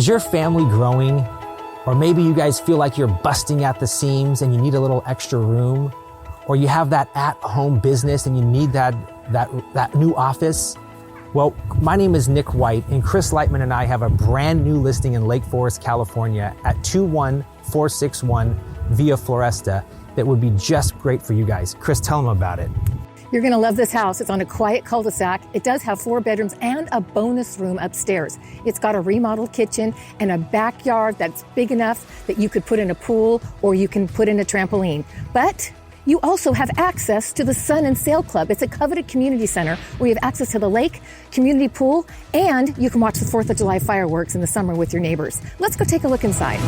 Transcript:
your family growing? Or maybe you guys feel like you're busting at the seams and you need a little extra room, or you have that at-home business and you need that new office. Well, my name is Nick White, and Chris Lightman and I have a brand new listing in Lake Forest, California at 21461 Via Floresta that would be just great for you guys. Chris, tell them about it. You're going to love this house. It's on a quiet cul-de-sac. It does have 4 bedrooms and a bonus room upstairs. It's got a remodeled kitchen and a backyard that's big enough that you could put in a pool or you can put in a trampoline. But you also have access to the Sun and Sail Club. It's a coveted community center where you have access to the lake, community pool, and you can watch the 4th of July fireworks in the summer with your neighbors. Let's go take a look inside.